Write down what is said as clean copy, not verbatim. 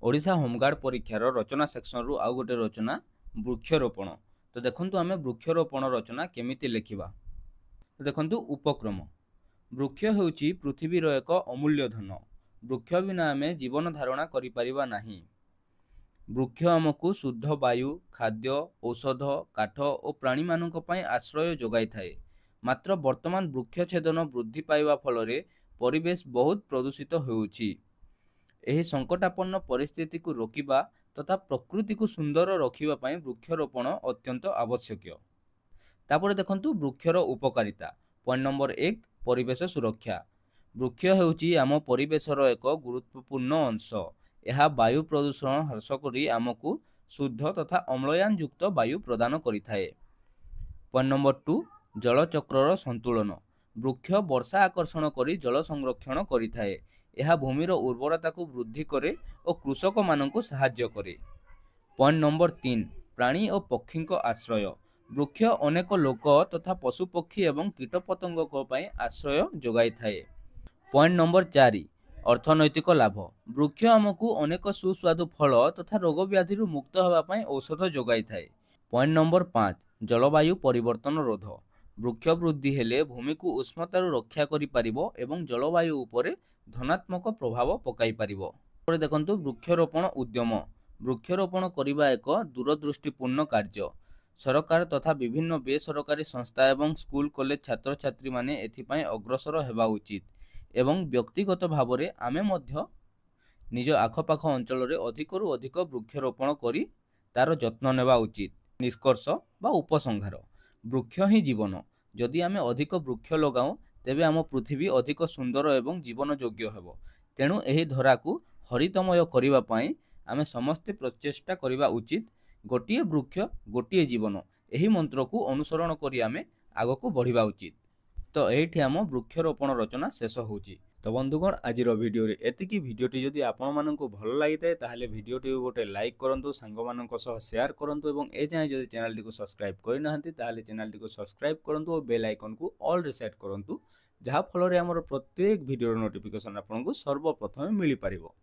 Odisha home guard परीक्षार रचना section रु आउ गोटे रचना वृक्षरोपण। तो देखंतु आमे वृक्षरोपण रचना केमिति लेखिबा। तो देखंतु उपक्रम। वृक्ष हेउची पृथ्वीर एक अमूल्य धन। वृक्ष बिना आमे जीवन धारणा करि परिबा नाही। वृक्ष आमको शुद्ध वायु, खाद्य, औषध, काठ और प्राणी मानक पई आश्रय जोगाई थाए। मात्र वर्तमान वृक्ष छेदन वृद्धि पाइबा फल परिवेश बहुत प्रदूषित होउची। एही संकटापन्न परिस्थिति को रोकिबा तथा प्रकृति को सुंदर रखिबा पई वृक्षरोपण अत्यंत आवश्यक। तापर देखंतु वृक्षर उपकारिता। पॉइंट नंबर 1 परिवेश सुरक्षा। वृक्ष हेउची आम परिवेशर एक गुरुत्वपूर्ण अंश। यह वायु प्रदूषण ह्रास करी आमको शुद्ध तथा अम्लयान युक्त वायु प्रदान करिथाए। पॉइंट नंबर 2 जलचक्रर संतुलन। वृक्ष वर्षा आकर्षण करी जल संरक्षण करिथाए। यह भूमिर उर्वरता को वृद्धि करे और कृषक मानक साहाय्य करे। पॉइंट नंबर 3 प्राणी और पक्षी आश्रय। वृक्ष अनेक लोक तथा पशुपक्षी एवं कीटपतंगों पई आश्रय जोगाई थाए। पॉइंट नंबर 4 अर्थनैतिक लाभ। वृक्ष आमको अनेक सुस्वादु फल तथा रोग व्याधि मुक्त होगा पई औषध जोगाई थाए। पॉइंट नंबर 5 जलवायु परिवर्तन रोध। वृक्ष वृद्धि हेले भूमि को उष्णतार रक्षा करि पारिबो एवं जलवायु उपरे धनात्मक प्रभाव पकाई पारिबो। पर देखंतु वृक्षरोपण उद्यम। वृक्षरोपण करिबा एक दूरदृष्टिपूर्ण कार्य। सरकार तथा विभिन्न बेसरकारी संस्था एवं स्कूल कॉलेज छात्र छात्री माने एथिपाई अग्रसर हेबा उचित एवं व्यक्तिगत भाव में आमे मध्य निज आखपाख अंचल रे अधिकरु अधिक वृक्षरोपण करी तार जत्न नेबा उचित। निष्कर्ष बा उपसंहार। वृक्ष ही जीवन। जदि आमे अधिक वृक्ष लगाऊ तेबे आम पृथ्वी अधिक सुंदर एवं जीवन योग्य हेबो। तेणु एही धरा को हरितमय करिबा पई आमे समस्त प्रचेष्टा करिबा उचित। गोटिए वृक्ष गोटिए जीवन एही मंत्र को अनुसरण करी आमे आगको बढ़िबा उचित। तो एठी आम वृक्षरोपण रचना शेष होउची। तो बंधुगण आज भिडियो रे एतिकी। भिडियोटी जदि आपण माननकु भल लागिताए ताहले भिडियोटी गोटे लाइक करंतु, सांग माननक सह शेयर करंतु एवं ए जाय जदि चैनल टी को सब्सक्राइब करि नाहंती ताहले चैनल टी को सब्सक्राइब करंतु और बेल आइकन को ऑल रे सेट करंतु, जहा फल रे हमर प्रत्येक भिडियो नोटिफिकेशन आपनकु सर्वप्रथम मिली पारिबो।